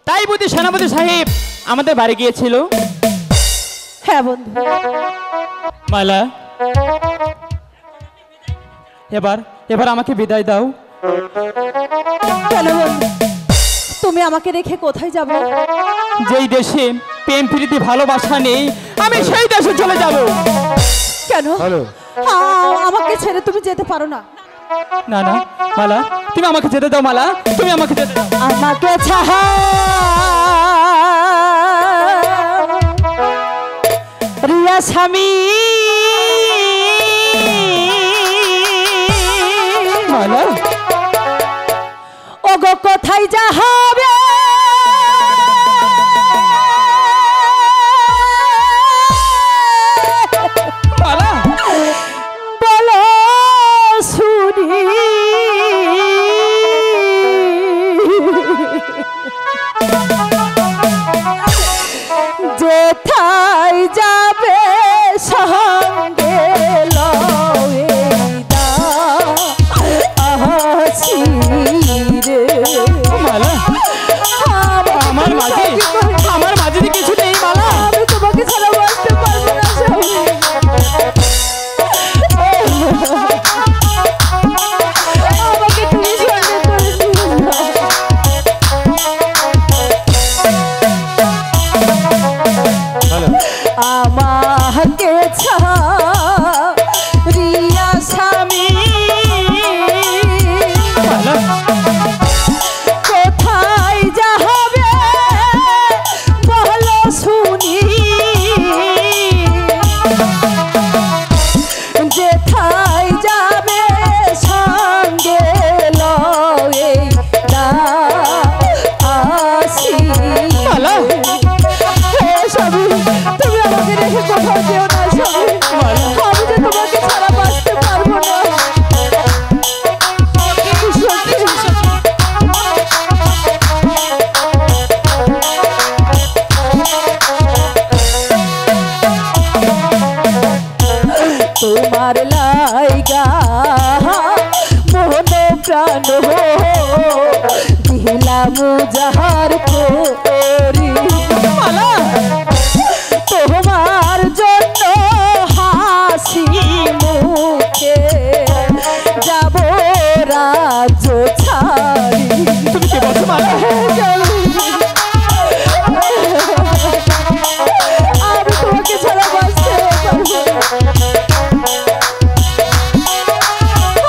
তাই বুঝি সেনাপতি সাহেব আমাদের বাড়ি গিয়েছিল। হ্যাঁ বন্ধু। মালা, এবার এবার আমাকে বিদায় দাও। কেন বন্ধু, তুমি আমাকে রেখে কোথায় যাবে? যেই দেশে প্রেম প্রীতি ভালোবাসা নেই আমি সেই দেশে চলে যাব। কেন? আমাকে ছেড়ে তুমি যেতে পারো না। না না মালা, তুমি আমাকে যেতে দাও। মালা, তুমি আমাকে যেতে দাও। আমাকে ছাড়া রিয়া স্বামী মালা, ওগো কোথায় যাবে? মালা, বলো শুনি। যেথায় যাবে সঙ্গে লইদা আসি রে। মালা, আমার মাঝে কিছু নেই। মালা, আমি তোমাকে ছাড়া বাঁচতে পারবো না। আমাকে তুমি সঙ্গে করে নিও না। আমাকে ছাড়িয়া স্বামী কোথায় যাবে বলো শুনি। যেথায় যাবে সঙ্গে লইদা আসি। স্বামী, তুমি আমাকে রেখে কোথাও যেও না স্বামী। আমি যে তোমাকে ছাড়া বাঁচতে পারবো না। তোমার লাইগা মন প্রাণ দিলাম যাহার করি। তোমার জন্য হাসি মুখে যাব রাজ্য ছাড়ি। তুমি কি বলছো মালা? আমি তোমাকে ছাড়া বাঁচতে পারবো না।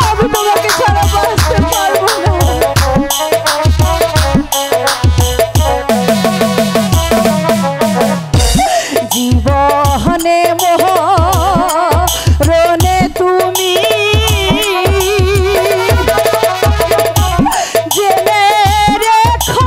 আমি তোমাকে ছাড়া বাঁচতে পারবো না। জীবনে মোহরণে তুমি জেনে রেখো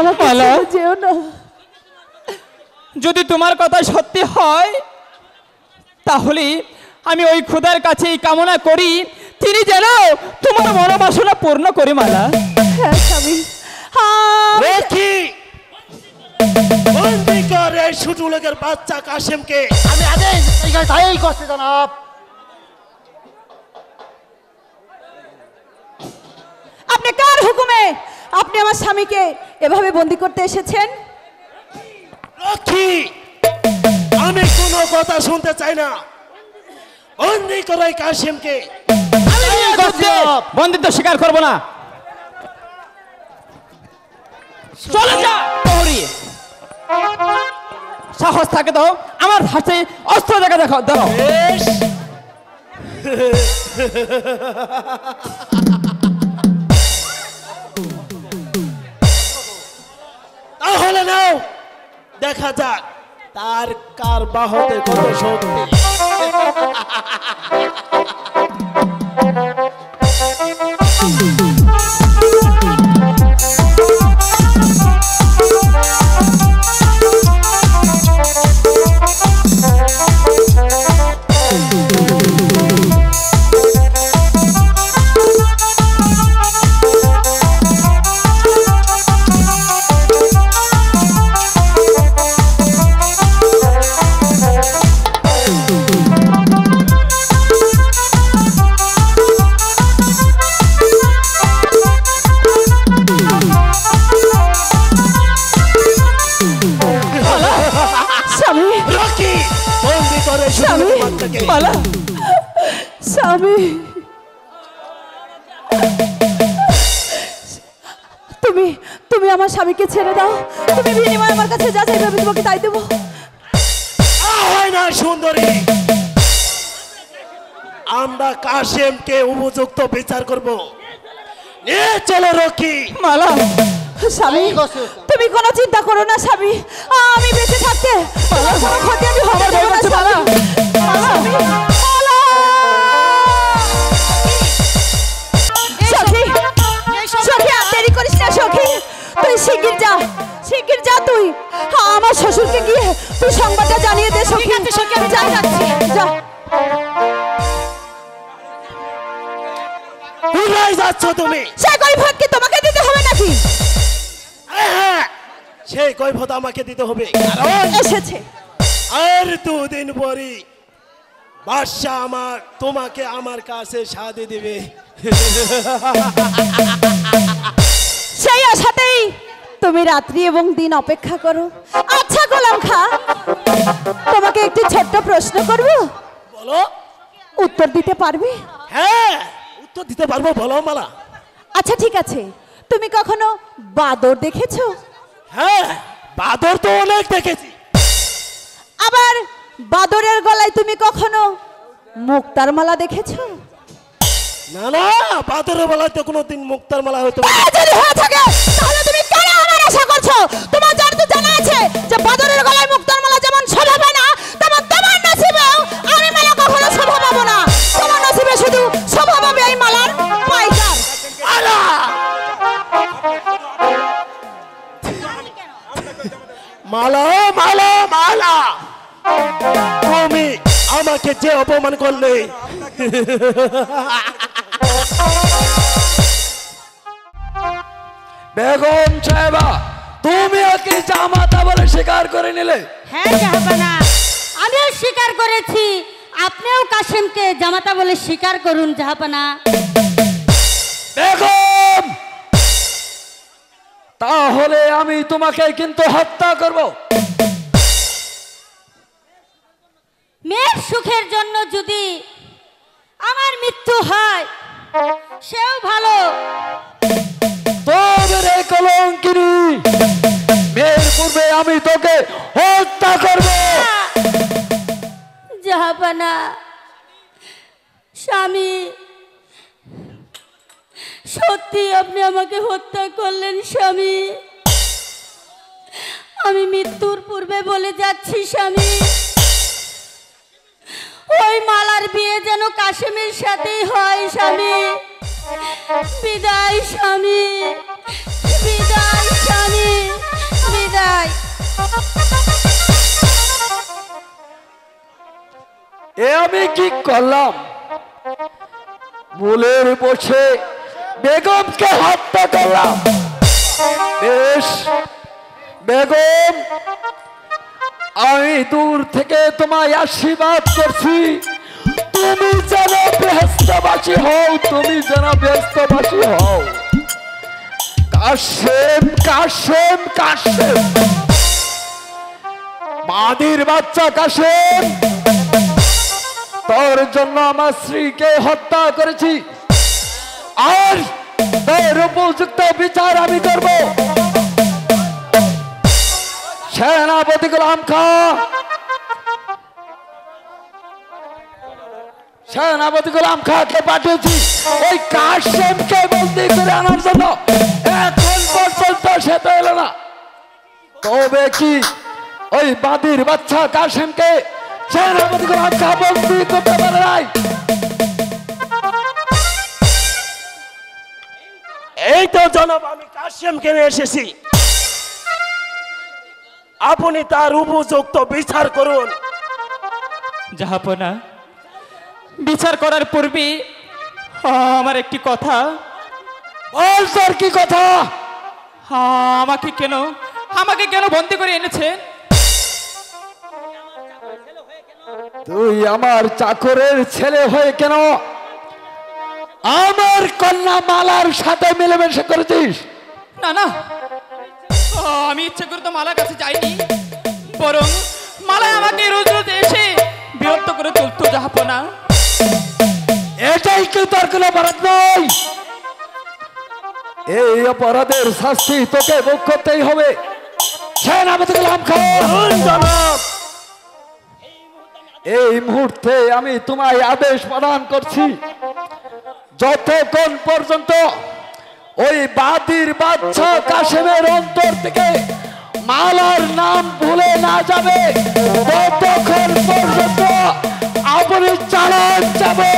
আমাকে মালা। ছেড়ে যেও না। যদি তোমার কথা সত্যি হয় তাহলে আমি ওই খোদার কাছে কামনা করি তিনি যেন তোমার মনোবাসনা পূর্ণ করে মালা। হ্যাঁ স্বামী, রকি বন্দি কর এই ছোট লোকের বাচ্চা কাশেমকে। আমি আদেশ তাই করছি জনাব। আপনি কার হুকুমে আপনি আমার স্বামীকে এভাবে বন্দি করতে এসেছেন? রকি আমি কোনো কথা শুনতে চাই না, বন্দি কর এই কাশেমকে। বন্দিত্ব স্বীকার করবো না। চলে যা প্রহরী। সাহস থাকে তো আমার হাতে অস্ত্র দেখা দেখো দাও। বেশ তাহলে নাও দেখা যাক তার কার বাহতে কত শক্তি। স্বামী, রকি বন্দি করে স্বামী, বাচ্চাকে। মালা স্বামী, তুমি তুমি আমার স্বামীকে ছেড়ে দাও। তুমি বিনিময়ে আমার কাছে যা চাইবে আমি তোমাকে তাই দেবো। হয় না সুন্দরী, আমরা কাশেমকে উপযুক্ত বিচার করব। নিয়ে চলো রকি। মালা স্বামী, তুমি কোনো চিন্তা করো না স্বামী, আমি বেঁচে থাকতে তোমার কোনো ক্ষতি আমি হবে দেবো না স্বামী। স্বামী, মালা! সখী, সখী, আর দেরি করিস না সখী, তুই শিগগির যা, শিগগির যা তুই। আমার শ্বশুরকে গিয়ে তুই সংবাদটা জানিয়ে দে সখী। সখী, আমি যাই যাচ্ছি, যা। কোথায় যাচ্ছ তুমি? সে কৈফিয়ত কি তোমাকে দিতে হবে নাকি? হ্যাঁ, সেই কৈফিয়ত আমাকে দিতে হবে, কারণ এসেছে আর দুদিন পরই বাদশা তোমাকে আমার কাছে সাথে দিবে। সেই আশাতেই তুমি রাত্রি এবং দিন অপেক্ষা করো। আচ্ছা গোলাম খা, তোমাকে একটি ছোট্ট প্রশ্ন করব, বলো। উত্তর দিতে পারবে? হ্যাঁ, উত্তর দিতে পারবো, বলো মালা। আচ্ছা ঠিক আছে, তুমি কখনো বাদর দেখেছো? হ্যাঁ, বাদর তো অনেক দেখেছি। আবার বাদরের গলায় তুমি কখনো মুক্তার মালা দেখেছো? না না, বাদরের বেলায় তো কোনোদিন মুক্তার মালা হতে পারে। যদি হয়ে থাকে তাহলে তুমি কেন আমার আশা করছো? তোমার জানতে জানা আছে যে বাদরের গলায় মুক্তার মালা যেমন শোভা পায় না, তেমন তোমার নসিবেও আমি মালা কখনো শোভা পাবো না। তোমার নসিবে শুধু শোভা পাবে এই মালার পাইকার। মালা! মালা, মালা, মালা! তুমি আমাকে যে অপমান করলে, বেগম সাহেবা, তুমি ওকে জামাতা বলে স্বীকার করে নিলে। হ্যাঁ জাহাপানা, আমিও স্বীকার করেছি, আপনিও কাশেমকে জামাতা বলে স্বীকার করুন জাহাপানা। বেগম, তাহলে আমি তোমাকে কিন্তু হত্যা করব। মেয়ের সুখের জন্য যদি আমার মৃত্যু হয় সেও ভালো। তোদের এই কলঙ্কিনী মেয়ের পূর্বে আমি তোকে হত্যা করব। জাহাপানা, স্বামী, সত্যি আপনি আমাকে হত্যা করলেন স্বামী। আমি মৃত্যুর পূর্বে বলে যাচ্ছি স্বামী, ওই মালার বিয়ে যেন কাশেমের সাথেই হয় স্বামী। বিদায় স্বামী, বিদায় স্বামী। আমি কি করলাম? মূলের বসে বেগমকে হত্যা করলাম। বেশ বেগম, আমি দূর থেকে তোমায় আশীর্বাদ করছি, তুমি যেন ব্যস্তবাসী হও, তুমি যেন ব্যস্তবাসী হও। কাশেম কাশেম কাশেম, মাদির বাচ্চা কাশেম, তোর জন্য আমার স্ত্রীকে হত্যা করেছি, আর তোর উপযুক্ত বিচার আমি করব। সেনাপতি গোলাম খা, সেনাপতি গোলাম খাকে পাঠিয়েছি ওই কাশেমকে বন্দি করে আনার জন্য। এখন পর্যন্ত সে তো এলো না। তবে কি ওই বাদির বাচ্চা কাশেমকে সেনাপতি গোলাম খা বন্দি করতে পারে নাই? এই তো জনাব, আমি কাশেমকে নিয়ে এসেছি, আপনি তার উপযুক্ত বিচার করুন। জাহাপনা, বিচার করার পূর্বে আমার একটি কথা। বল, তোর কি কথা? আমাকে কেন বন্দি করে এনেছেন? তুই আমার চাকরের ছেলে হয়ে কেন আমার কন্যা মালার সাথে মিলেমিশে করেছিস? না না, আমি ইচ্ছে করে তো মালার কাছে যাইনি, বরং মালা আমাকে রোজ রোজ এসে বিরক্ত করে তুলতো জাহাপনা। এটাই কি তোর কোনো অপরাধ নয়? এই অপরাধের শাস্তি তোকে ভোগ করতেই হবে। সেনাপতি গোলাম খা, জনাব, এই মুহূর্তে আমি তোমায় আদেশ প্রদান করছি, যতক্ষণ পর্যন্ত ওই বাদির বাচ্চা কাশেমের অন্তর থেকে মালার নাম ভুলে না যাবে, ততক্ষণ পর্যন্ত আপনি চালান যাবে।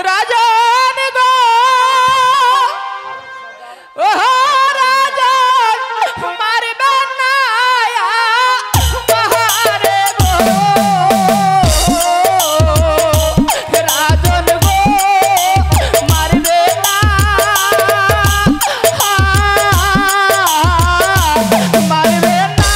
রাজন গো, ও রাজন, মারবেন না বাহারে গো, রাজন গো, মারবে না, মারবে না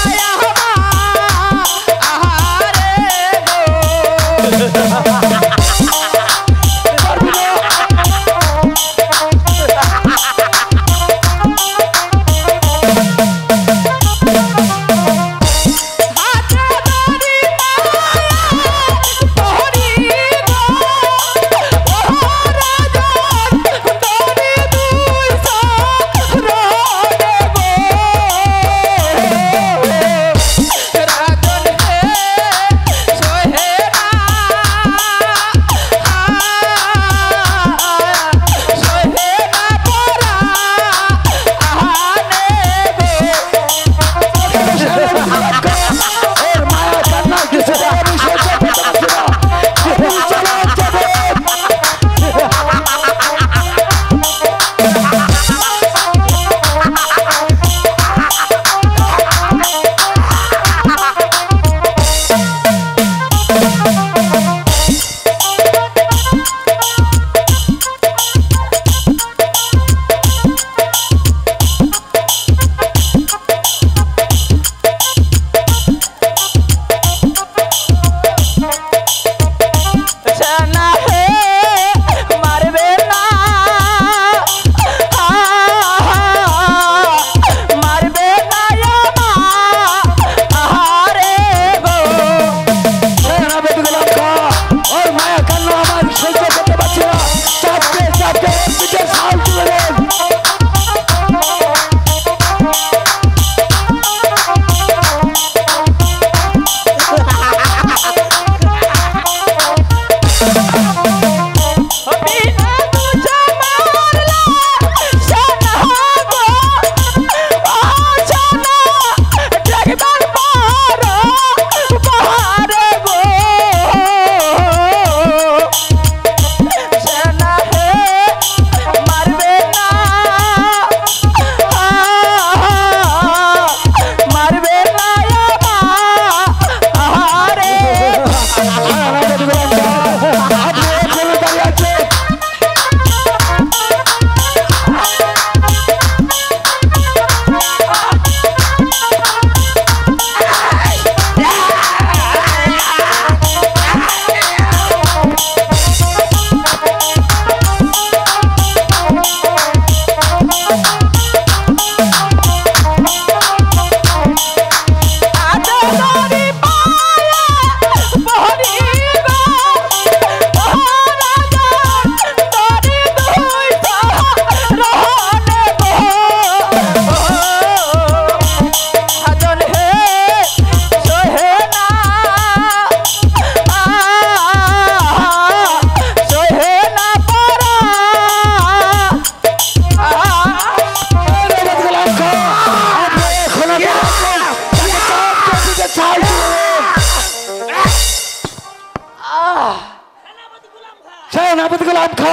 সেনাপতি গোলাম খা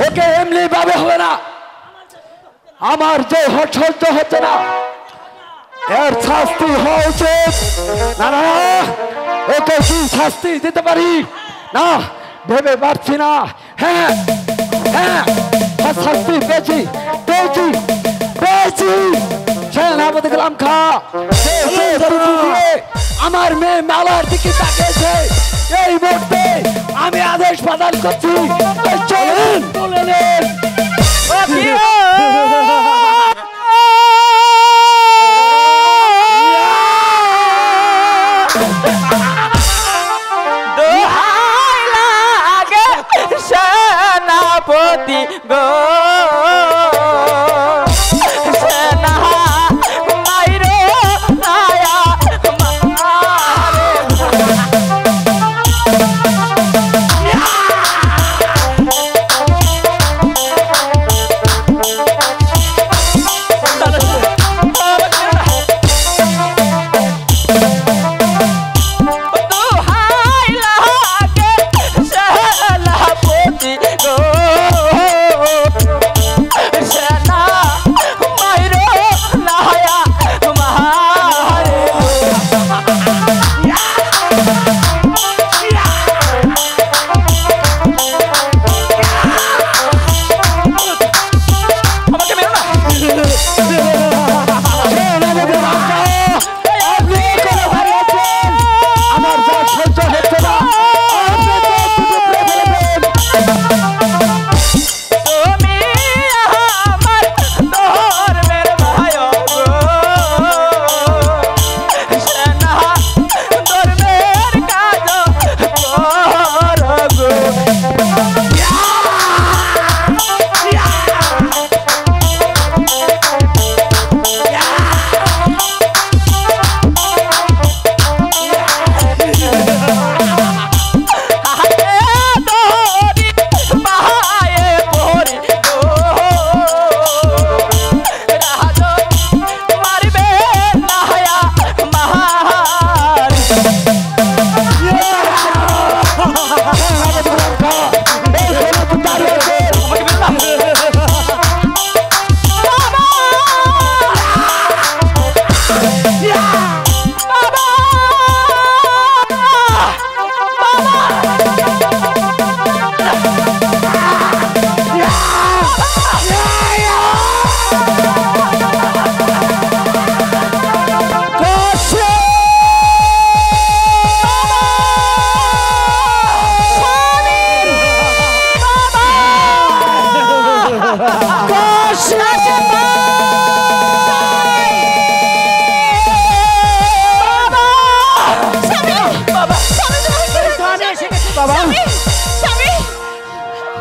ওকে এমনি ভাবে হবে না, আমার যে সহ্য হচ্ছে না, এর শাস্তি হওয়া উচিত। না না, ওকে কি শাস্তি দিতে পারি না ভেবে পারছি না। হ্যাঁ হ্যাঁ, শাস্তি পেয়েছি পেয়েছি পেয়েছি। সেনাপতি গোলাম খা আমার মেয়ে মালার দিকে তাকিয়েছে, এই মুহূর্তে আমি আদেশ প্রদান করছি, চলুন বলে নেন। সেনাপতি গো সেনা মাইরো নায়া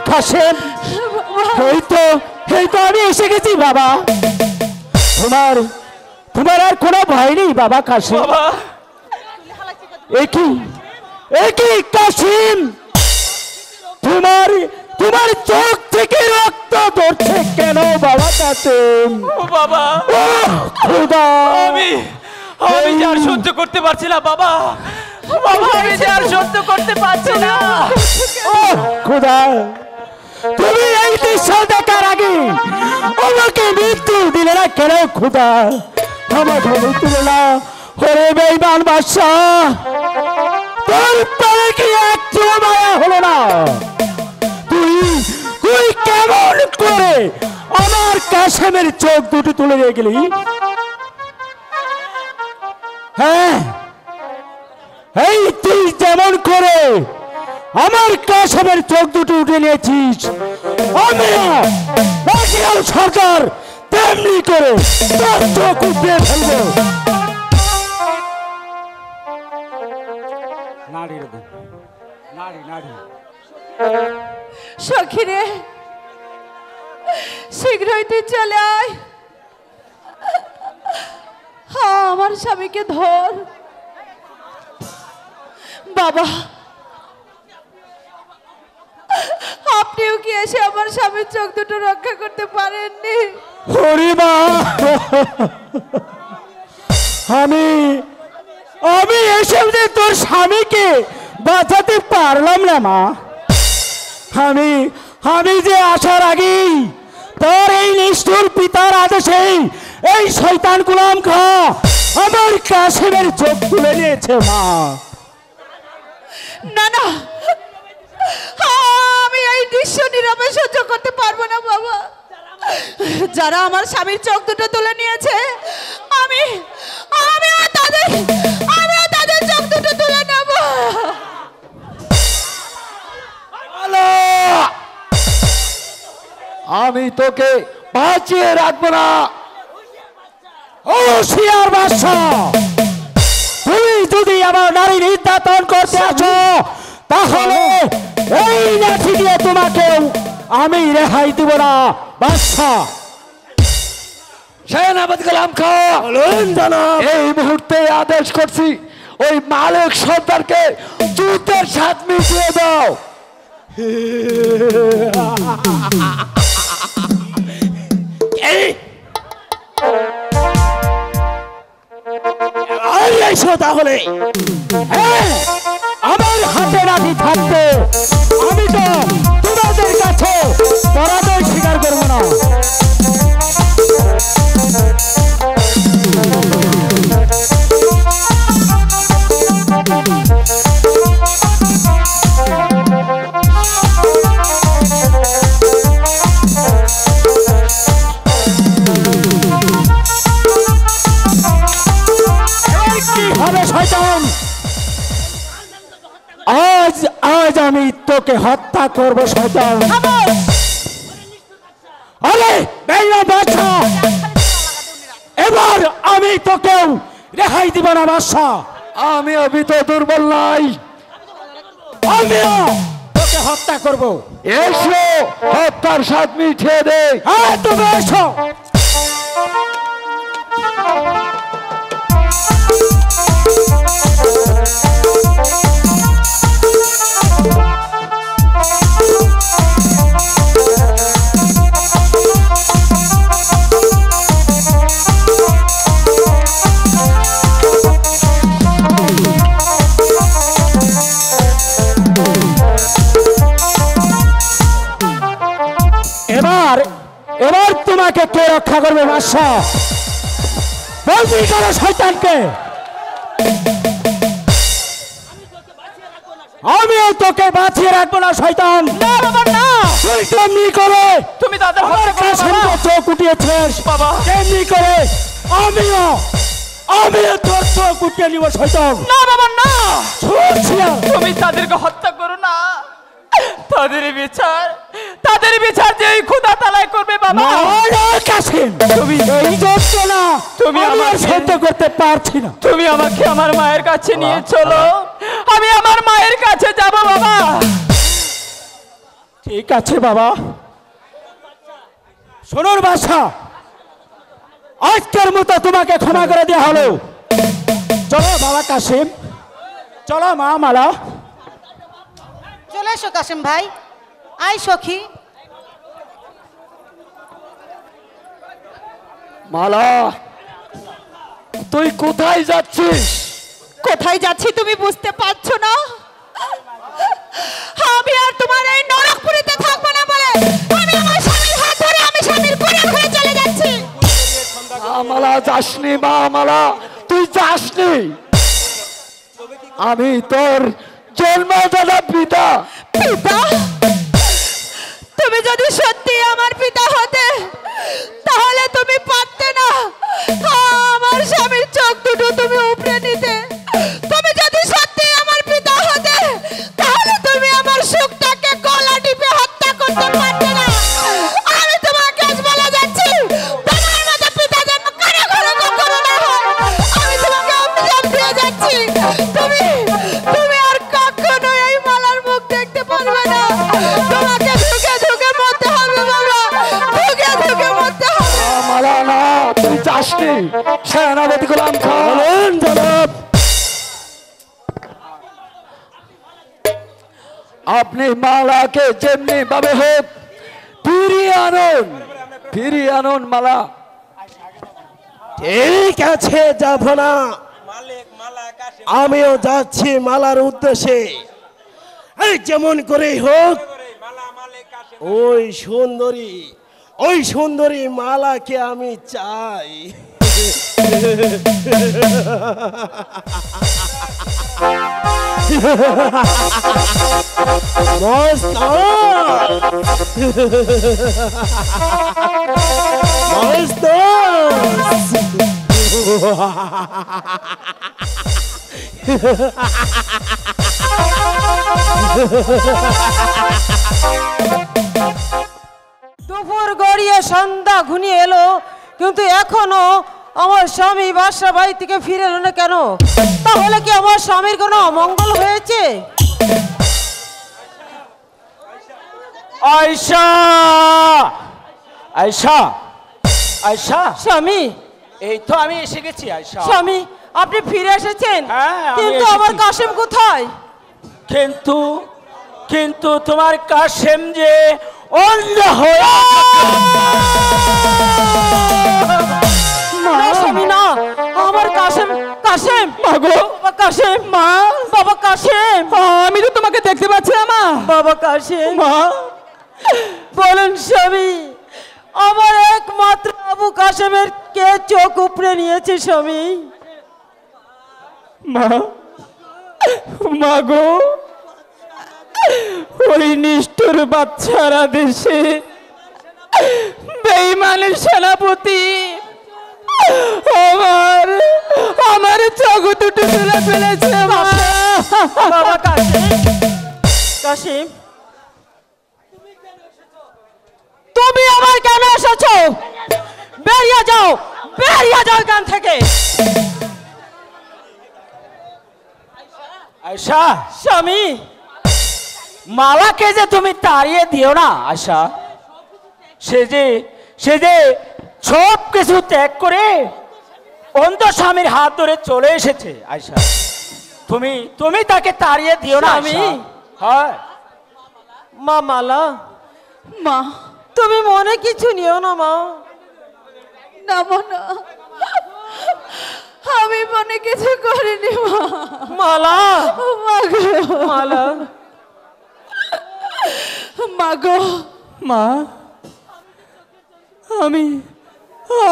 কাশেম, এই তো আমি এসে গেছি বাবা। তোমার তোমার আর কোনো ভয় নেই বাবা কাশেম। একই কাশেম, তোমার তোমার চোখ থেকে রক্ত ধরছে কেন বাবা কাশেম? বাবা খোদা, আমি যে আর সহ্য করতে পারছি না বাবা, আমি যে আর সহ্য করতে পারছি না। খোদা, তুমি এই দৃশ্য দেখার আগে আমাকে মৃত্যু দিলে না কেন খোদা? আমাকে মৃত্যু দিলে না। ওরে বেঈমান বাদশাহ, তোর পরে কি একটু মায়া হলো না? তুই কেমন করে আমার কাশেমের চোখ দুটো তুলে দিয়ে গেলি? হ্যাঁ, এই তুই যেমন করে আমার কাশেমের চোখ দুটো উঠে নিয়েছিস, আমি সরকার তেমনি করে তোর চোখ উঠিয়ে ফেলবো। সখী রে, শীঘ্রই তুই চলে আয়। হ্যাঁ, আমার স্বামীকে ধর। বাবা, আপনিও কি এসে আমার স্বামীর চোখ দুটো রক্ষা করতে পারেননি? হরিমা, আমি এসে তোর স্বামীকে বাঁচাতে পারলাম না মা। আমি আমি যে আসার আগেই তোর এই নিষ্ঠুর পিতার আদেশে এই শয়তান গোলাম খা আমার কাশেমের চোখ তুলে নিয়েছে মা। না না, আমি এই দৃশ্য নীরবে সহ্য করতে পারবো না বাবা। যারা আমার স্বামীর চোখ দুটো তুলে নিয়েছে, আমিও তাদের চোখ দুটো তুলে নেব। আমি তোকে বাঁচিয়ে রাখবো না। ও শিয়ার বাদশা, তুমি যদি আমার নারী নির্যাতন করতে আসো তাহলে এই লাঠি দিয়ে তোমাকেও আমি রেহাই দিব না বাদশা। সেনাপতি গোলাম খা, এই মুহূর্তে আদেশ করছি ওই মালিক সর্দারকে যুদ্ধের সাথ মিটিয়ে দাও। তাহলে আমার হাতে রাখি থাকবে, আমি তো তোমাদের কাছে পরাজয় স্বীকার করবো না। আজ আমি তোকে হত্যা করব শয়তান। আরে বাদশা, এবার আমি তোকেও রেহাই দিব না বাদশা। আমি তো দুর্বল নাই, আমিও তোকে হত্যা করব। এসো হত্যার স্বাদ মিঠিয়ে দে। হ্যাঁ তুমি এসো। এবার তোমাকে কে রক্ষা করবে বাদশা? বন্দি করো শয়তানকে। আমিও তোকে বাঁচিয়ে রাখবো না শয়তান। না বাবা না, তুই তেমনি করে তুমি দাদার চোখ উঠিয়েছিস বাবা, তেমনি করে আমিও তোর চোখ উঠিয়ে নিব শয়তান। না বাবা না, তুমি তাদেরকে হত্যা করো না। তাদের বিচার যে এই খোদা তালাই করবে বাবা। তুমি এই যন্ত্রণা তুমি আমার সহ্য করতে পারছি না। তুমি আমাকে আমার মায়ের কাছে নিয়ে চলো, আমি আমার মায়ের কাছে যাব বাবা। ঠিক আছে বাবা। শোনোর বাদশা, আজকের মতো তোমাকে ক্ষমা করে দেওয়া হলো। চলো বাবা কাসিম, চলো মা মালা। চলে এসো কাসিম ভাই, আয় সখী। মালা, তুই কোথায় যাচ্ছিস? কোথায় যাচ্ছি তুমি বুঝতে পারছো না? আমি আর তোমার এই নরকপুরীতে থাকবো না বলে আমি আমার স্বামীর হাত ধরে আমি স্বামীর কোলে করে চলে যাচ্ছি। মালা যাসনি মা, মালা তুই যাসনি। আমি তোর জন্মদাতা পিতা। পিতা? তুমি যদি সত্যি আমার পিতা হতে তাহলে তুমি পারতে না আমার স্বামীর চোখ দুটো তুমি উপড়ে নিতে। তুমি যদি সত্যি আমার পিতা হতে তাহলে তুমি আমার সুখটাকে গলা টিপে হত্যা করতে পারতে না। আমি তোমাকে আজ বলে যাচ্ছি, তোমার মতো পিতা যেন কারো ঘরে কখনো না হয়। আমি তোমাকে অভিশাপ দিয়ে যাচ্ছি, তুমি আর কখনো এই মালার মুখ দেখতে পারবে না। তোমাকে ধুকে ধুকে মরতে হবে বাবা, ধুকে ধুকে মরতে হবে। মালা না, তুই যাসনি। সেনাপতি গোলাম খা, আপনি মালাকে যেমনি ভাবে হোক ফিরিয়ে আনুন মালা। ঠিক আছে, যাব না। আমিও যাচ্ছি মালার উদ্দেশ্যে। এই যেমন করে হোক ওই সুন্দরী মালাকে আমি চাই। দুপুর গড়িয়ে সন্ধ্যা ঘনিয়ে এলো, কিন্তু এখনো আমার স্বামী বাসা বাড়ি থেকে ফিরে এলো না কেন? তাহলে কি আমার স্বামীর কোনো অমঙ্গল হয়েছে? আয়শা, আয়শা, আয়শা, স্বামী, এই তো আমি এসে গেছি। আয়শা, স্বামী আপনি ফিরে এসেছেন? হ্যাঁ, আমি কিন্তু এসেছি। আমার কাশেম কোথায়? কিন্তু কিন্তু তোমার কাশেম যে অন্ধ হয়ে না স্বামী না, আমার কাশেম, কাশেম মাগো, বাবা কাশেম, মা, বাবা কাশেম, আমি তো তোমাকে দেখতে পাচ্ছি না মা। বাবা কাশেম, মা, বলুন স্বামী, আমার একমাত্র আবু কাশেমের কে চোখ উপড়ে নিয়েছে স্বামী? মা, মা গো, ওই নিষ্ঠুর বাচ্চারা দেশে বেঈমানের সেনাপতি আমার আমার চোখ দুটো তুলে ফেলেছে। মা, বাবা কাশেম, কাশেম তুমি আমার কেন এসেছো? বেরিয়ে যাও, বেরিয়ে যাও এখান থেকে। আয়শা, স্বামী, মালাকে যে তুমি তাড়িয়ে দিও না আয়শা। সে যে সব কিছু ত্যাগ করে অন্ধ স্বামীর হাত ধরে চলে এসেছে। আয়শা, তুমি তাকে তাড়িয়ে দিও না। স্বামী। হ্যাঁ মা মালা, মা, তুমি মনে কিছু নিও না মা। না না, আমি মনে কিছু করিনি মা। মালা, মাগো, মালা, মাগো, মা,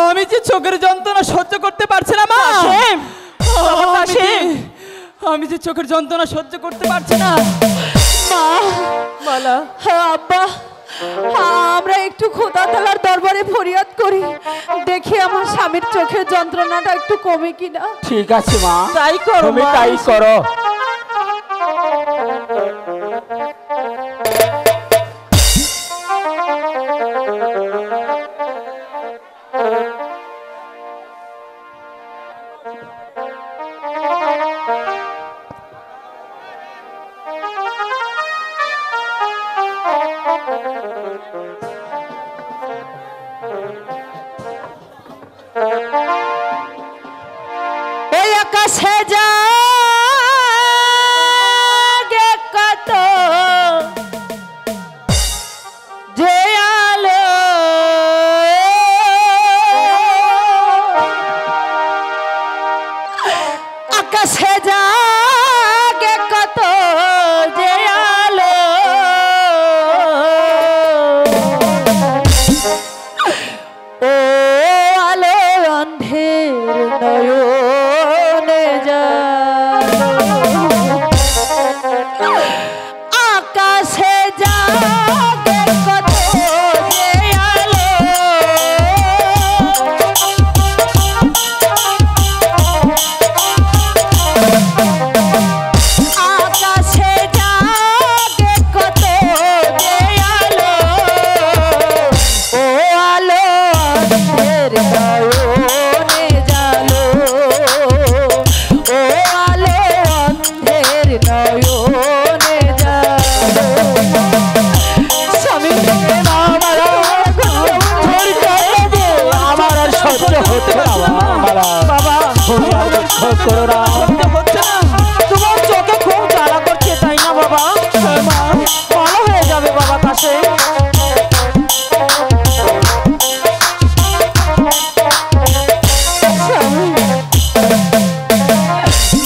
আমি যে চোখের যন্ত্রণা সহ্য করতে পারছি না মা। কাশেম, বাবা কাশেম, আমি যে চোখের যন্ত্রণা সহ্য করতে পারছি না। মা, মালা, আব্বা, আমরা একটু খোদা তাআলার দরবারে ফরিয়াদ করি, দেখি আমার স্বামীর চোখের যন্ত্রণাটা একটু কমে কিনা। ঠিক আছে মা, তাই করো তুমি মা। তাই করো। ওই আকাশে জাগে কত যে আলো, আকাশে জাগে কত যে আলো, ও আলো অন্ধের নয়নে জালো, আকাশে জাগে কত যে আলো, আকাশে জাগে কত যে আলো, ও আলো অন্ধের নয়নে জালো, ও আলো অন্ধের নয়নে জালো। স্বামী আমার আমার আর সহ্য হচ্ছে না বাবা, করো না। হচ্ছে না, তোমার চোখে খুব জ্বালা করছে তাই না বাবা? ভালো হয়ে যাবে বাবা কাশেম।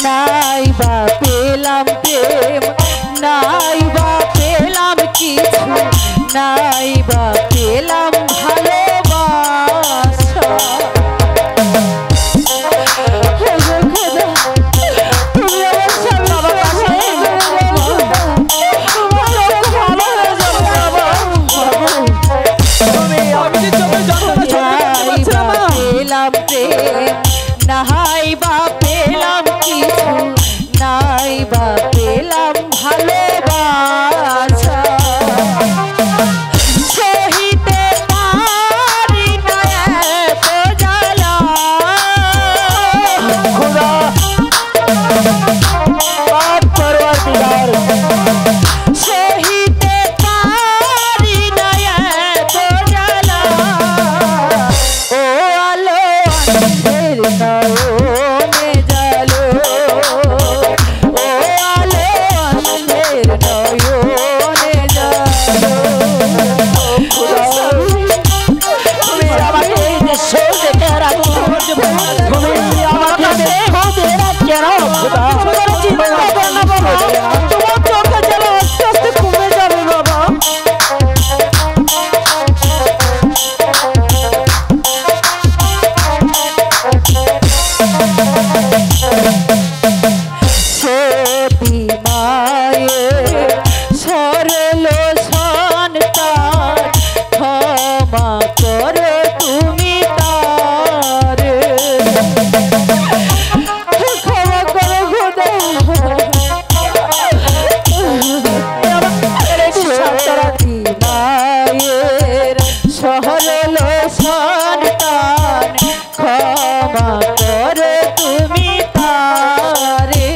নাই বা পেলাম প্রেম, নাই বা পেলাম কিছু, নাই বা পেলাম ভালোবাসা। তুমি আমার পেলাম প্রেম নাই বা পেলাম কিছু, নাই বা পেলাম ভালোবাসা। সহিতে পারি না এত জ্বালা, खुदा पाक परवरदिगार সহিতে পারি না এত জ্বালা। ও আলো অন্ধের নয়নে জালো, ও আলো অন্ধের নয়নে জালো। তুমি আমাকে এই যে সৌদে কেরা তুমি আমাকে সৌদে কেন खुदा চিন্তা করো না বাবা, তোমার চোখে জ্বালা আস্তে আস্তে কমে যাবে বাবা। সতী মায়ের সরল সন্তান, ক্ষমা করো তুমি তারে, ক্ষমা করো খোদা। সতী মায়ের সরল সন্তান, ক্ষমা করো তুমি তারে।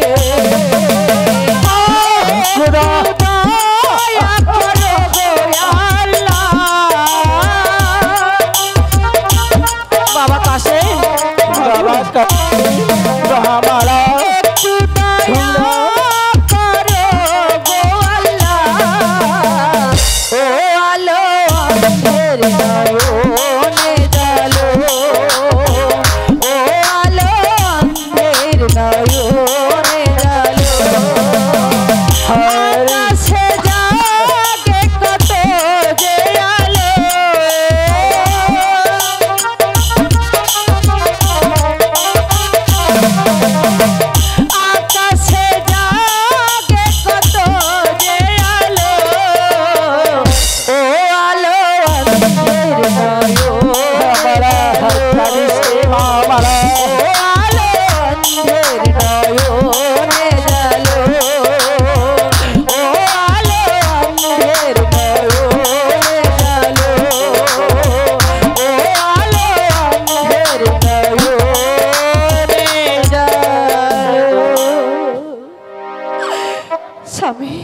खुदा দয়া করো গো আল্লাহ। बाबा कासिम बाबा का हमारा একটু দয়া করো গো আল্লাহ। ও আলো অন্ধের নয়নে জালো, ও আলো অন্ধের নয়নে জালো। আকাশে জাগে কত যে আলো, আকাশে জাগে কত যে আলো। ও আলো অন্ধের हमारा हमारी सेवा हमारा আলো অন্ধের নয়নে জালো, ও আলো অন্ধের নয়নে জালো, ও আলো অন্ধের নয়নে জালো। স্বামী,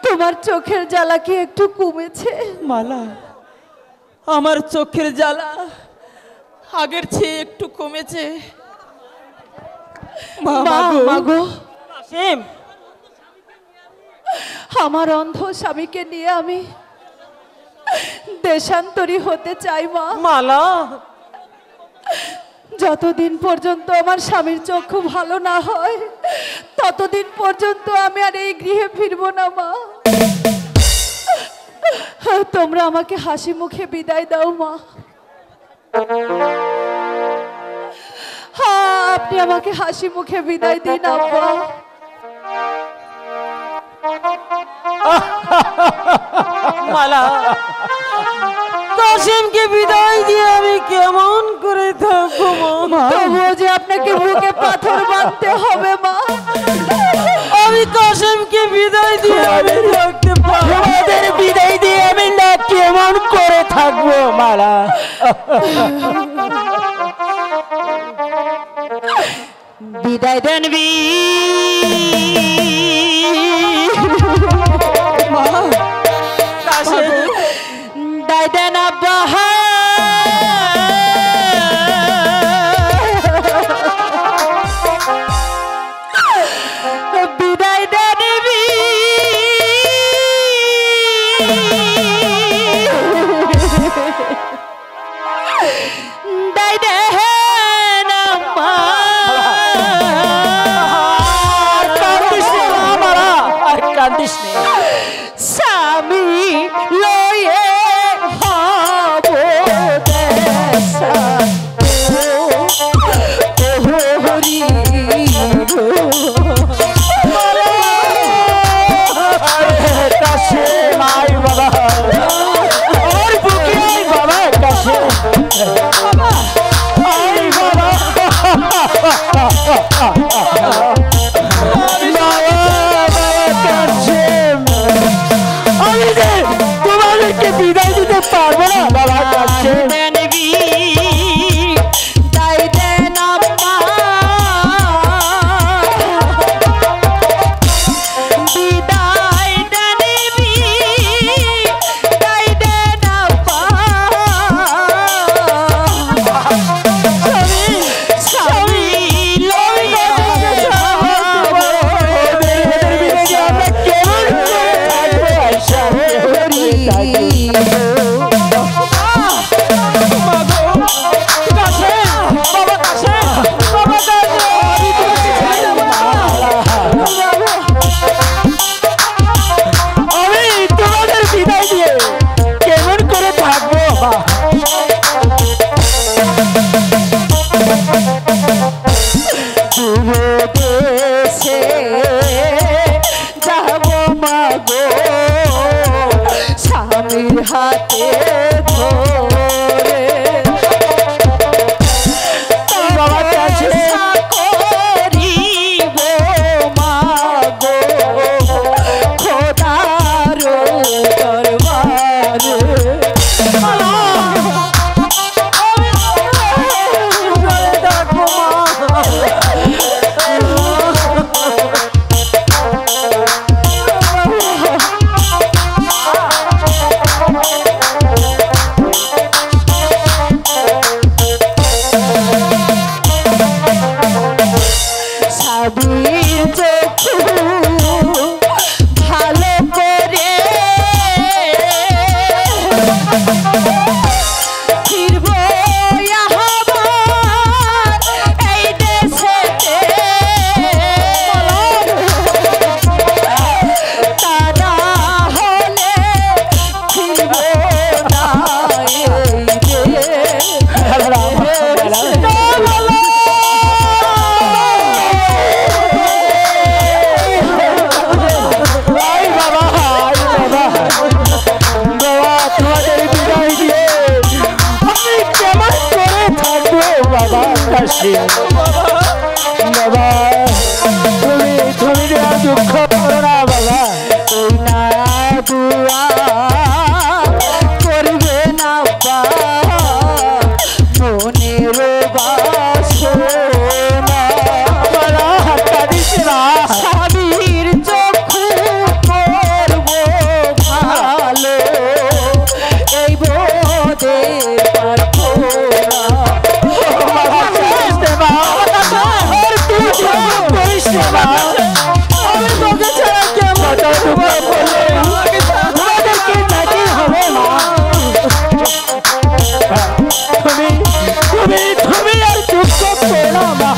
তোমার চোখের জ্বালা কি একটু কমেছে? মালা, আমার চোখের জ্বালা আগের চেয়ে একটু কমেছে। মা গো, কাসিম, আমার অন্ধ স্বামীকে নিয়ে আমি দেশান্তরী হতে চাই মা। মালা, যতদিন পর্যন্ত আমার স্বামীর চক্ষু ভালো না হয় ততদিন পর্যন্ত আমি আর এই গৃহে ফিরবো না মা। তোমরা আমাকে হাসি মুখে বিদায় দাও মা। হ্যাঁ, আপনি আমাকে হাসি মুখে বিদায় দিন আব্বা। মালা, কাসিমকে বিদায় দিয়ে আমি কেমন করে থাকবো মা? তবুও যে আপনাকে বুকে পাথর বাঁধতে হবে মা। আমি কাসিমকে বিদায় দিয়ে আমি থাকতে পারবো না। তোমাদের বিদায় দিয়ে আমি না কেমন করে থাকবো মালা। বিদায় দেন কাসিম, বিদায় দেন আব্বা। বিদায় দেন বিদায় দেন আম্মা। কান্দিস নে মালা, আর কান্দিস নে। স্বামী লো স্বামীর হাতে ধরে বাবা কাছে করিব মাগো খোদার দরবারে সাবির চক্ষু ভালো করে ফিরব আবার এই দেশেতে তারা হলে ফিরব না বাবা তুমি তুমি দুঃখ করো না বাবা না দুয়া করবে না মনের বাসনা কাঁদিস না স্বামীর চক্ষু করব ভালো এই বোধের প্রার্থনা আমি তোকে ছাড়া কেমন তোমাদেরকে নাকি হবে না তুমি তুমি তুমি আর দুঃখ করো না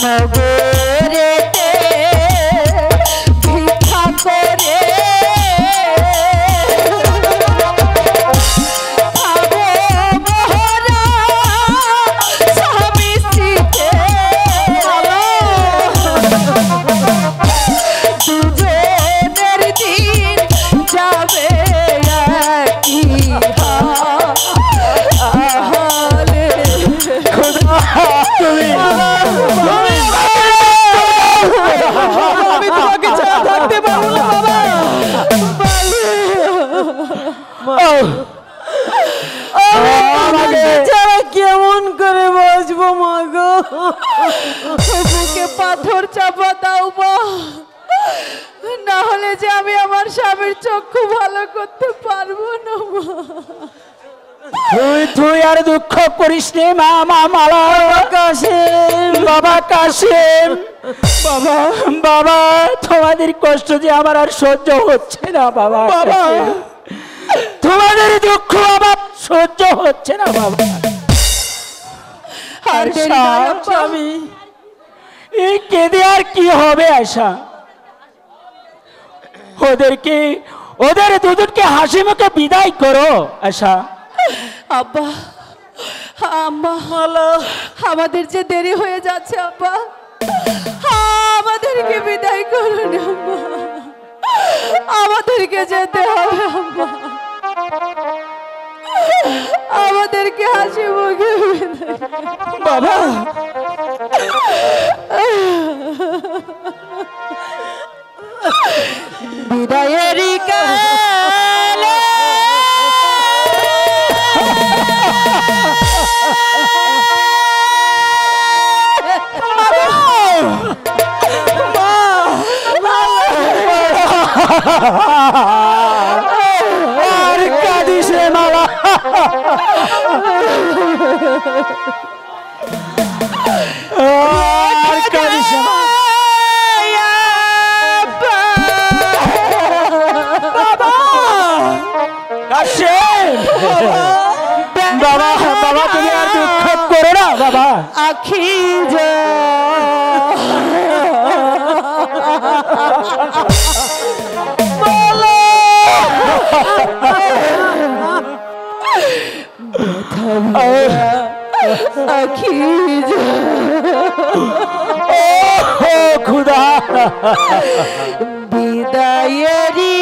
নগরেতে ভিক্ষা করে খাবো মোহরা স্বামী স্ত্রীতে দুজনের দিন যাবে একই হালে তুমি আমি তোমাকে ছাড়া থাকতে পারবো না বাবা আমাকে ছাড়া কেমন করে বাঁচবো মা গো বুকে পাথর চাপা দাও মা না হলে যে আমি আমার স্বামীর চক্ষু ভালো করতে পারবো না মা তুই তুই আর দুঃখ করিস নে মা মা মালা কাশিম বাবা কাশিম বাবা বাবা তোমাদের কষ্ট যে আমার আর সহ্য হচ্ছে না বাবা বাবা তোমাদের দুঃখ আমার সহ্য হচ্ছে না বাবা আর দেরি নয় আব্বা। স্বামী এই কেঁদে আর কি হবে আশা ওদেরকে ওদের দুজনকে হাসি মুখে বিদায় করো আশা আব্বা আম্মা আমাদের যে দেরি হয়ে যাচ্ছে আব্বা আমাদেরকে বিদায় করুন আম্মা আমাদেরকে যেতে হবে আম্মা আমাদেরকে হাসি মুখে বিদায় বাবা বিদায়েরই কালে আর কাঁদিস রে মালা আর কাঁদিস না কাশেম বাবা বাবা তুমি আর দুঃখ করো না বাবা আখি যা আখি যা ও খুদা বিদায়েরই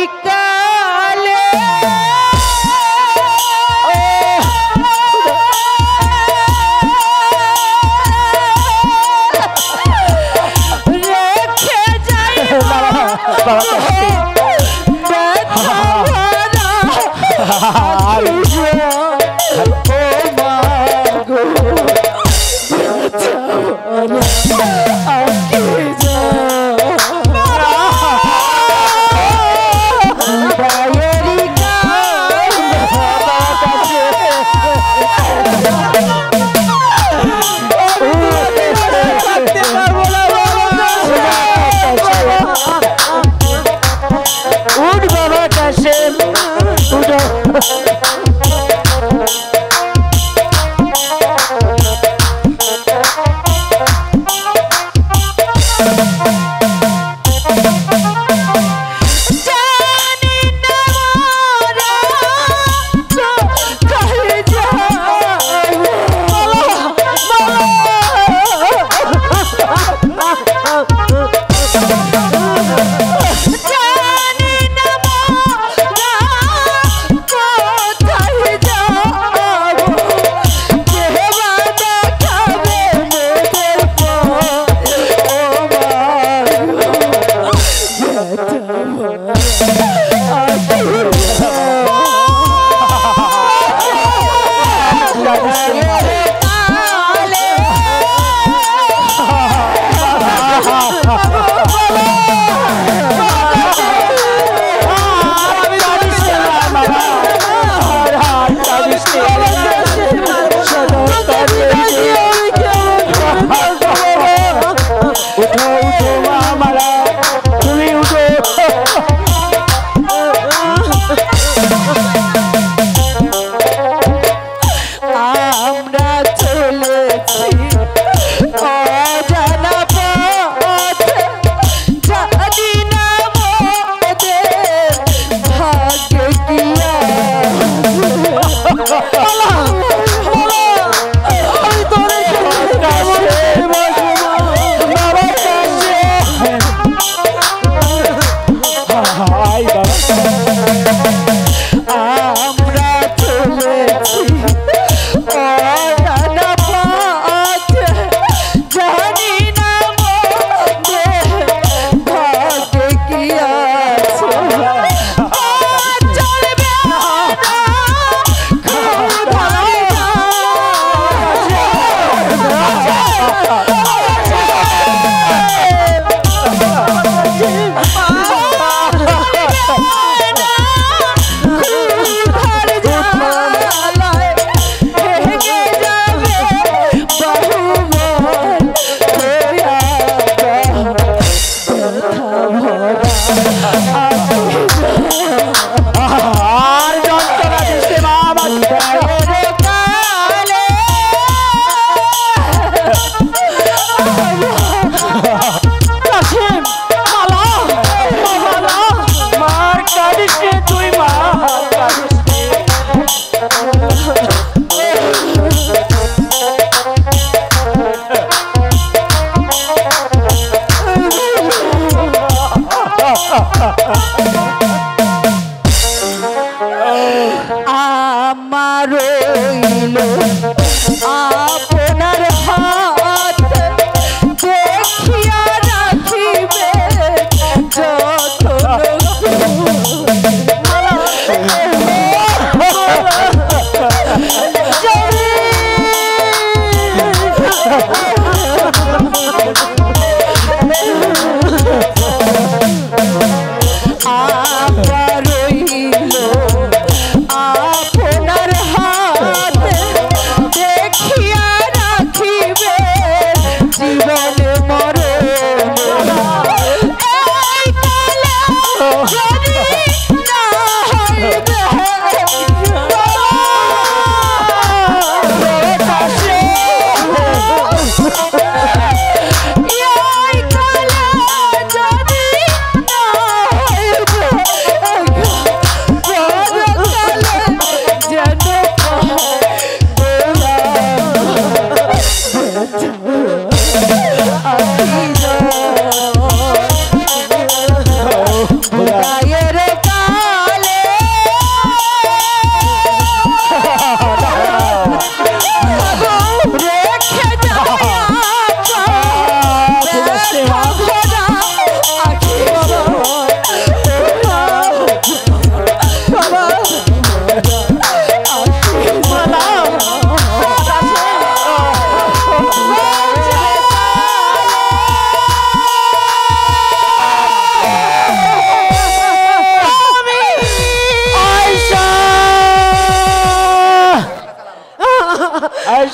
গায়ের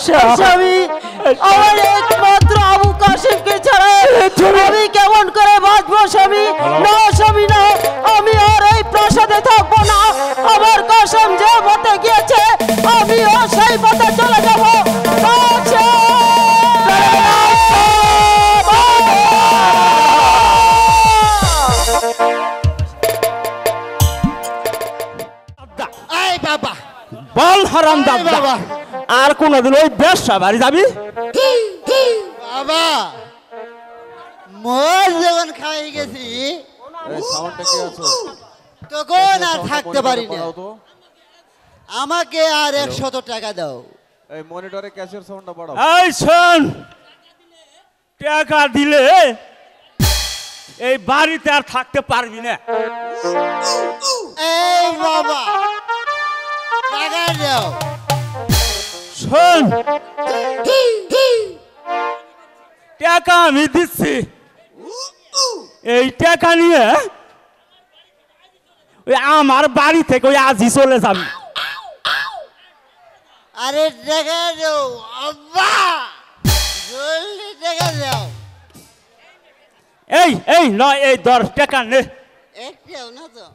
আশা স্বামী আমার একমাত্র আবু কাসিমকে ছাড়া আমি কেমন করে বাঁচবো স্বামী? না স্বামী না, আমি আর এই প্রাসাদে থাকবো না। আমার কাসিম যে পথে গিয়েছে আমিও সেই পথে চলে যাবো। এই বাবা বল হারাম দাদা, আর কোনদিন ওই ব্যবসা বাড়ি যাবি? বাবা মোর যখন খাই গেছি তখন আর থাকতে পারি না। আমাকে আর 100 টাকা দাও। এই মনিটরে ক্যাশের সাউন্ডটা বাড়াও। এই শোন, টাকা দিলে এই বাড়িতে আর থাকতে পারবি না। এই বাবা টাকা দাও। শোন, টাকা আমি দিচ্ছি, এই টাকা নিয়ে ওই আমার বাড়ি থেকে ওই আজই চলে যাবি। আরে টাকা দাও আব্বা, জলদি টাকা দাও। এই এই নয়, এই 10 টাকা নে। একটাও না তো।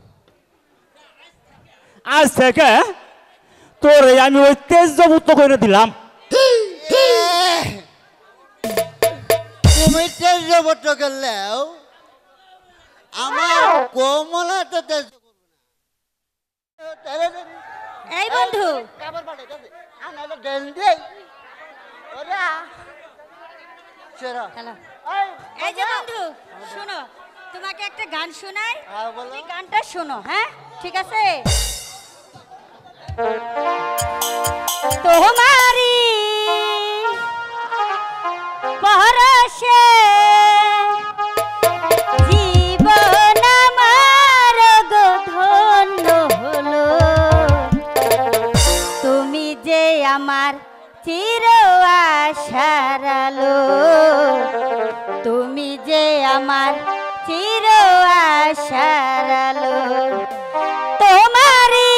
আজ থেকে তোর আমি ওই তেজবুত করে দিলাম। তুমি তেজবত করলেও আমার কোমলা তো তেজ এই বন্ধু হ্যালো, এই যে বন্ধু শোনো, তোমাকে একটা গান শোনাই, তুমি গানটা শোনো। হ্যাঁ ঠিক আছে। তোমারি পরশে জীবন আমার গো ধন্য হলো, তুমি যে আমার চির আশার আলো, তুমি যে আমার চির আশার আলো। তোমারি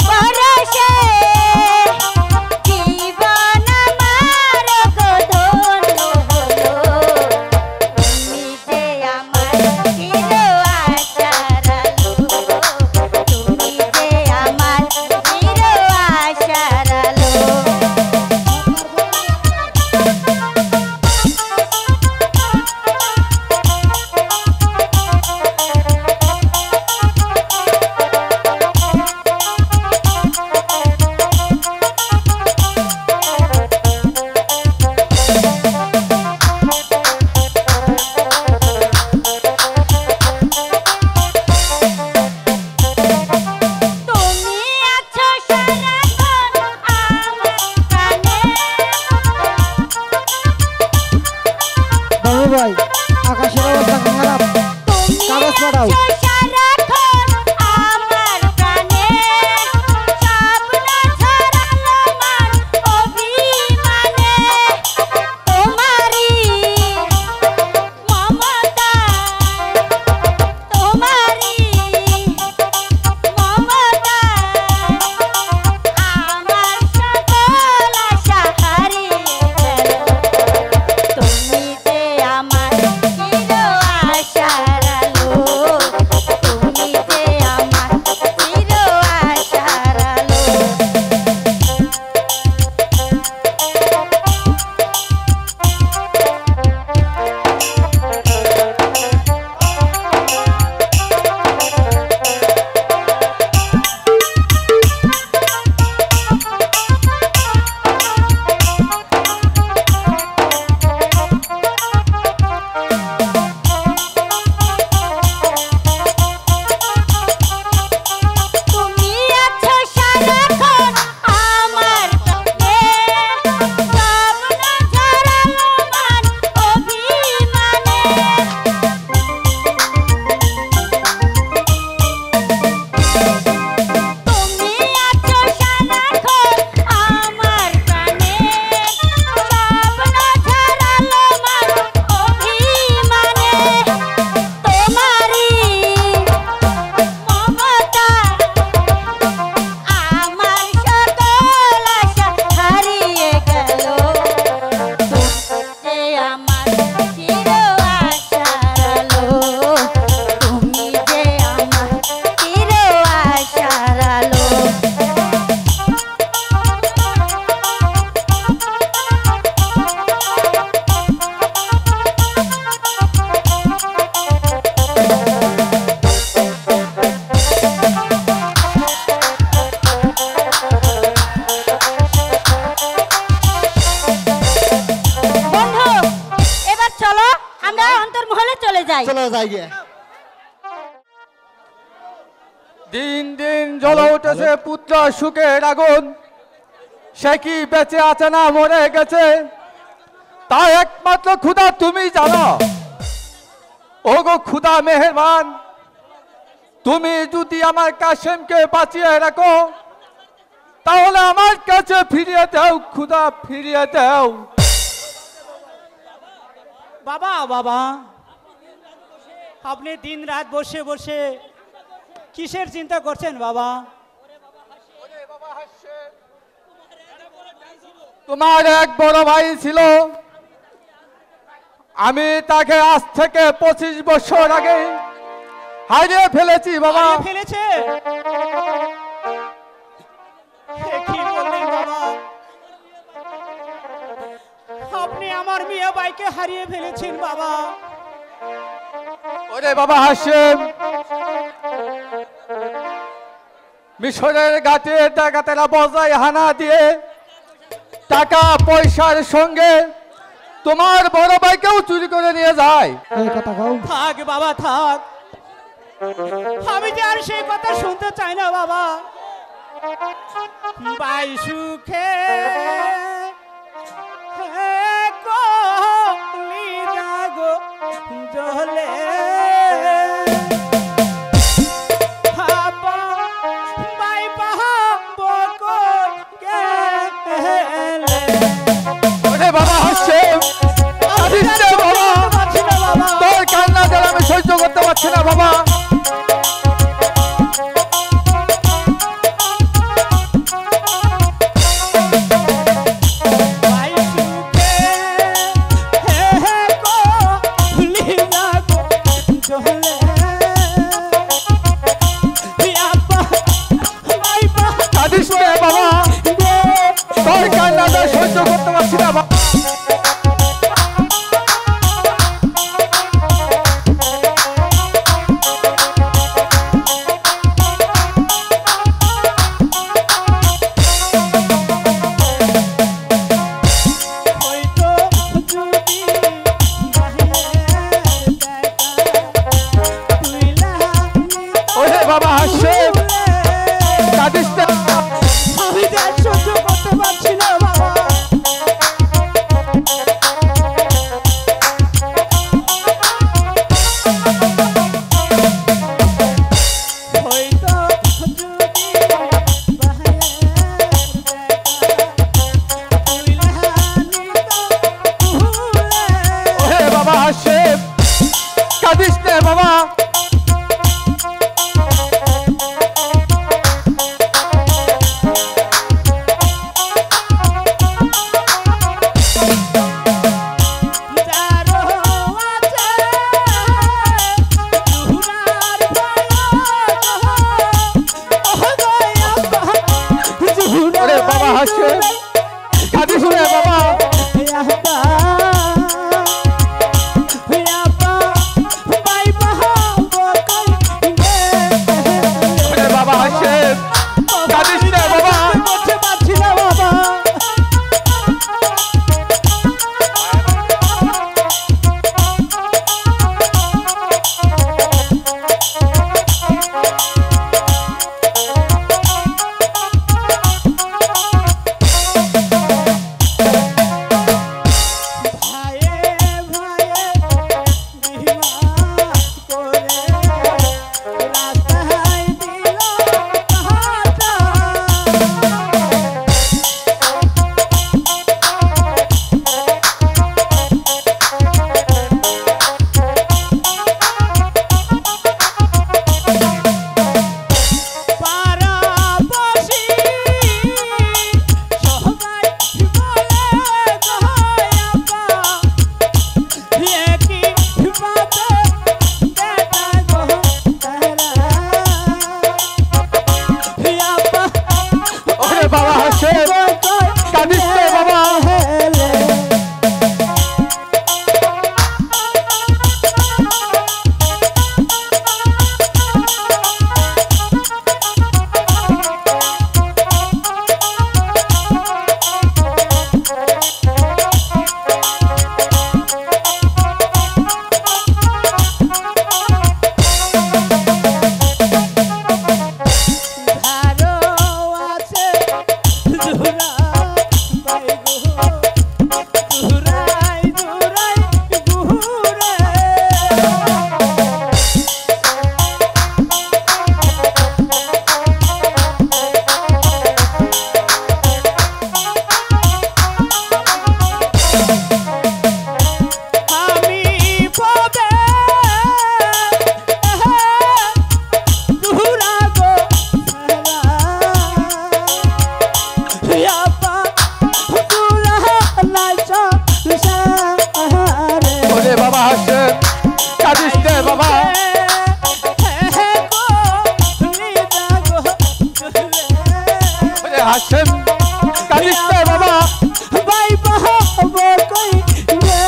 পরশে জীবন আমার গো ধন্য হলো, তুমি যে আমার চির আশার আলো, তুমি যে আমার চির আশার আলো। যায় গে। দিন দিন জ্বলে উঠেছে পুত্র সুখের আগুন, সে কি বেঁচে আছে না মরে গেছে তা একমাত্র খুদা তুমি জানো। ওগো খুদা মেহেরবান, তুমি যদি আমার কাশেমকে বাঁচিয়ে রাখো তাহলে আমার কাছে ফিরিয়ে দাও খুদা, ফিরিয়ে দাও। বাবা বাবা, আপনি দিন রাত বসে বসে কিসের চিন্তা করছেন বাবা? তোমার এক বড় ভাই ছিল, আমি তাকে আজ থেকে 25 বছর আগে হারিয়ে ফেলেছি বাবা। ফেলেছে? কি বললেন বাবা? আপনি আমার মিয়া ভাইকে হারিয়ে ফেলেছেন বাবা? ওরে বাবা হাসেম, মিশরের ঘাটে ডাকাতেরা বজায় হানা দিয়ে টাকা পয়সার সঙ্গে তোমার বড় ভাইকেও চুরি করে নিয়ে যায়। থাক বাবা থাক, আমি যে আর সেই কথা শুনতে চাই না বাবা। ভাই সুখে জলে বাবা হাসেম, তোর কান্না যেন আমি সহ্য করতে পারছি না বাবা। তোর কান্না সহ্য করতে পারছি না বাবা। বাবা হাসেম, কাঁদিস না। আমি যে আর সহ্য করতে পারছি না বাবা। বাবা হাসেম, কাঁদিস না বাবা। বাবা হাসেম, কাঁদিস না বাবা। বাবা হাসেম, কাঁদিস না বাবা। করতে পারছি না বাবা। হাসেম কাঁদিস না বাবা। ভাই পাবো কই রে।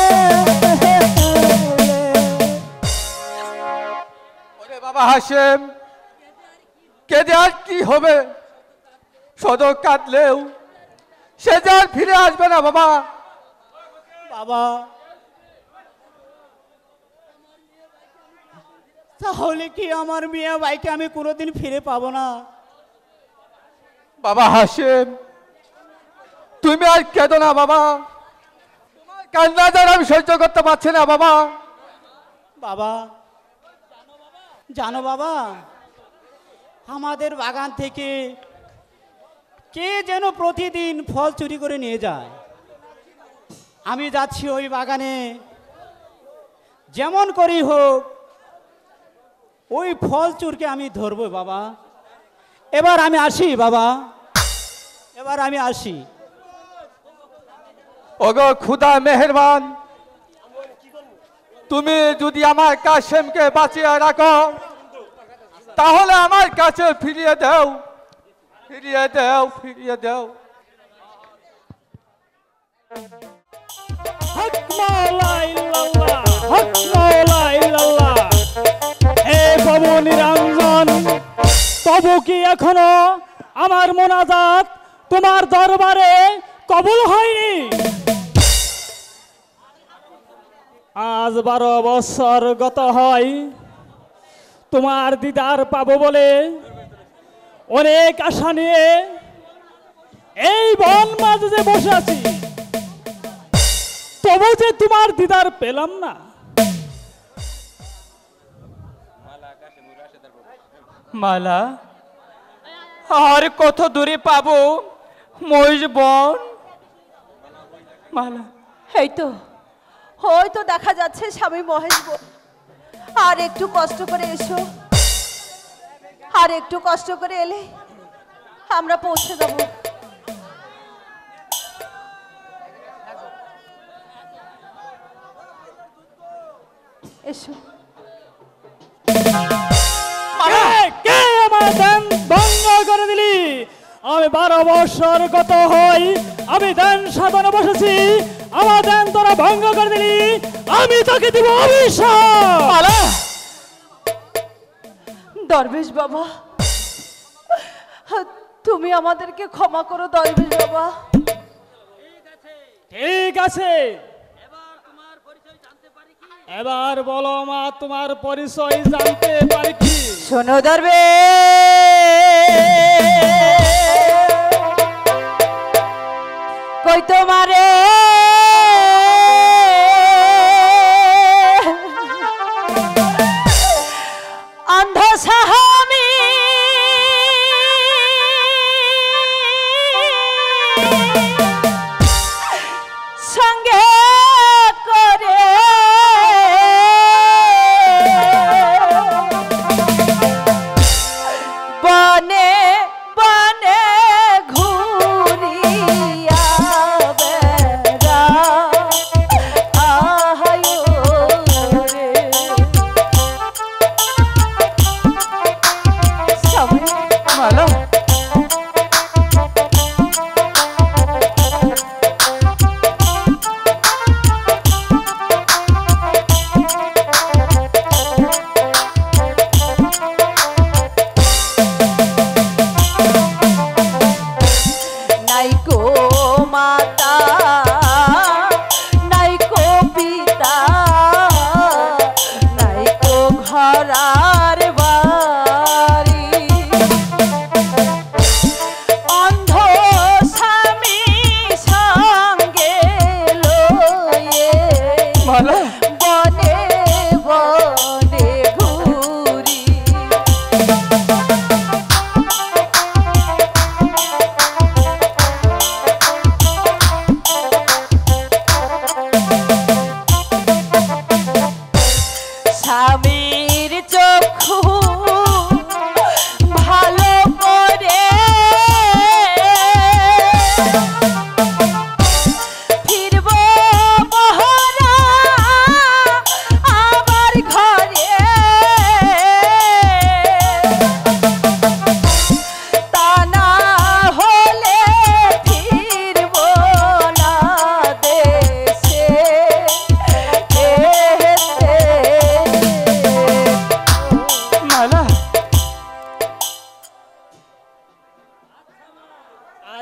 ওরে বাবা হাসেম, কেঁদে আর কি হবে? শুধু কাঁদলেও সে যে আর ফিরে আসবে না বাবা। বাবা তাহলে কি আমার মেয়ে ভাইকে আমি কোনোদিন ফিরে পাবো না? বাবা হাসেম, তুমি আর কেঁদো না বাবা। তোমার কান্না যেন আমি সহ্য করতে পারছি না বাবা। বাবা জানো বাবা, আমাদের বাগান থেকে কে যেন প্রতিদিন ফল চুরি করে নিয়ে যায়। আমি যাচ্ছি ওই বাগানে, যেমন করি হোক ওই ফল চুরকে আমি ধরবো বাবা। এবার আমি আসি বাবা, এবার আমি আসি। ওগো খুদা মেহেরবান, তুমি যদি আমার কাশেমকে বাঁচিয়ে রাখো তাহলে আমার কাছে ফিরিয়ে দাও, ফিরিয়ে দাও, ফিরিয়ে দাও। হক মাওলা ইল্লাল্লাহ, হক মাওলা ইল্লাল্লাহ। হে প্রভু নিরঞ্জন, তবু কি এখনো আমার মোনাজাত তোমার দরবারে কবুল হয়নি? আজ 12 বছর গত হয় তোমার দিদার পাবো বলে অনেক আশা নিয়ে এই বন মাঝে যে বসে আছি, তবু যে তোমার দিদার পেলাম না। মালা আর কত দূরে পাবো মহিষ বন? মালা এই তো দেখা যাচ্ছে স্বামী মহেশ। আর একটু কষ্ট করে এসো, আর একটু কষ্ট করে এলে আমরা পৌঁছে যাব। এসো। কে আমার দান ভঙ্গ করে দিলি? আমি 12 বছর গত হই, আমি দান সাধনে বসেছি, আমার দান তোরা ভঙ্গ করে দিলি, আমি তোকে দিব অভিশাপ। দরবেশ বাবা, তুমি আমাদেরকে ক্ষমা করো দরবেশ বাবা। ঠিক আছে, এবার বলো মা, তোমার পরিচয় জানতে পারি কি? শোনো দরবে, কই তোমারে অন্ধ সাহামি সঙ্গে করে বনে বনে ঘুরিয়া বেড়া আহায়ো রে। সবাই মালা নাইকো মাতা নাইকো পিতা নাইকো ঘরার বাড়ি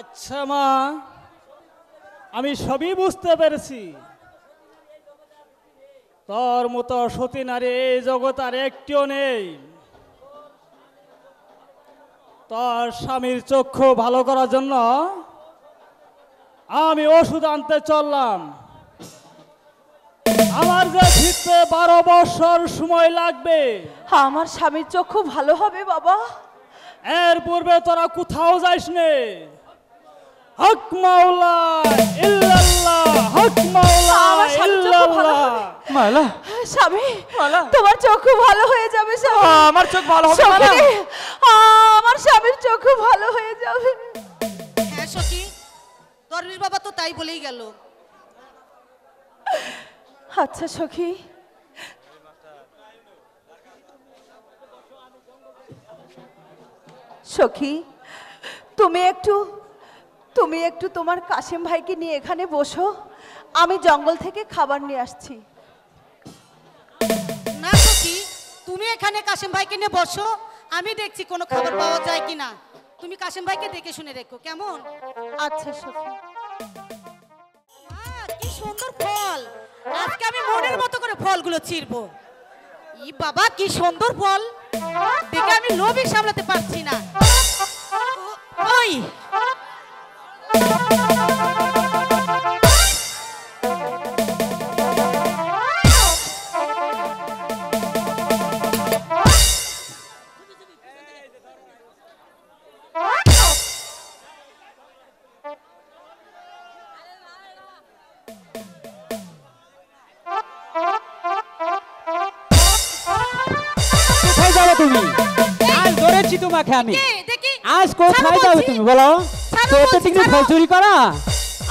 আচ্ছা মা, আমি সবই বুঝতে পেরেছি। তোর মতো সতী নারী এই জগৎ আর একটিও নেই। তোর স্বামীর চক্ষু ভালো করার জন্য আমি ওষুধ আনতে চললাম। আমার যে ফিরতে 12 বছর সময় লাগবে। আমার স্বামীর চক্ষু ভালো হবে বাবা। এর পূর্বে তোরা কোথাও যাইস নে। হক মাওলা ইল্লাল্লাহ, হক মাওলা আমার স্বামীর চক্ষু ভালো ইল্লাল্লাহ। হবে। মালা স্বামী, মালা। তোমার চক্ষু ভালো হয়ে যাবে স্বামী। আমার চোখ ভালো হবে মালা। সখী, আমার স্বামীর চক্ষু ভালো হয়ে যাবে। হ্যাঁ সখী, দরবেশ বাবা তো তাই বলেই গেল। আচ্ছা সখী, সখী তুমি একটু তোমার কাশেম ভাইকে নিয়ে এখানে বসো, আমি জঙ্গল থেকে খাবার নিয়ে আসছি। না সখী, তুমি এখানে কাশেম ভাইকে নিয়ে বসো, আমি দেখছি কোনো খাবার পাওয়া যায় কিনা। তুমি কাশেম ভাইকে দেখে শুনে রেখো, কেমন? আচ্ছা সখী। কি সুন্দর ফল, আজকে আমি মনের মতো করে ফলগুলো চিরবো। ই বাবা, কি সুন্দর ফল, দেখে আমি লোভই সামলাতে পারছি না। ওই কোথায় যাবে তুমি? আজ ধরেছি তোমাকে আমি। দেখি আজ কোথায় যাবে তুমি বলো? তোতে থেকে ফল চুরি করা,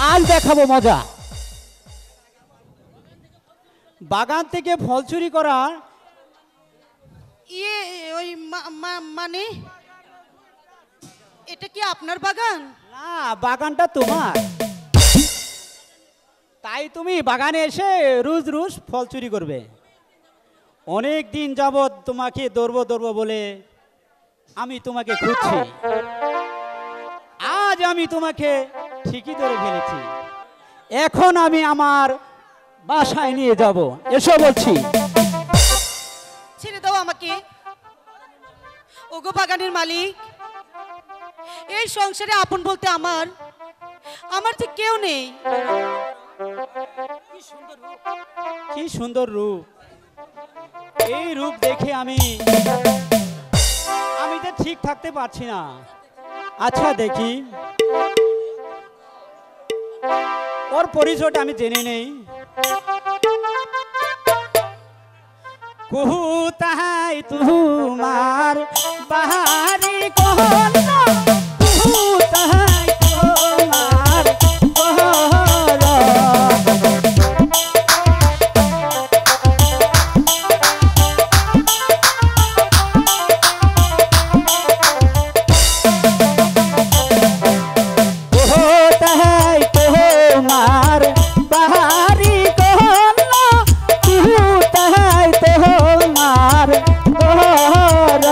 আজ দেখাবো মজা। বাগান থেকে ফল চুরি করা ইয়ে ওই মানে এটা কি আপনার বাগান? না, বাগানটা তোমার। তাই তুমি বাগানে এসে রোজ রোজ ফল চুরি করবে। অনেক দিন যাবৎ তোমাকে ধরবো বলে আমি তোমাকে খুঁজছি। আজ আমি তোমাকে ঠিকই ধরে ফেলেছি। এখন আমি আমার বাসায় নিয়ে যাব, এসো বলছি। ছেড়ে দাও আমাকে। ওগো বাগানের মালিক, এই সংসারে আপন বলতে আমার যে কেউ নেই। কি সুন্দর রূপ, এই রূপ দেখে আমি তো ঠিক থাকতে পারছি না। আচ্ছা দেখি ওর পরিচয়টা আমি জেনে নেই। কোথায় তোমার বাহারি কোন, কোথায় তোমার ঘর? কোথায় তোমার বাহারি কোন, কোথায় তোমার ঘর?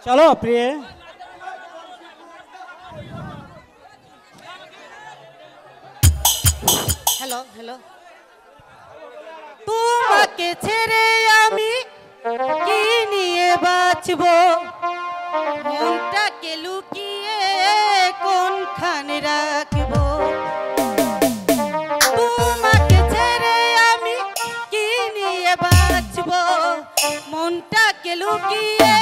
চলো প্রিয়ে। হ্যালো হ্যালো, তোমাকে ছেড়ে আমি কি নিয়ে বাঁচবো, মনটাকে লুকিয়ে কোনখানে রাখবো। তোমাকে ছেড়ে আমি কি নিয়ে বাঁচবো, মনটাকে লুকিয়ে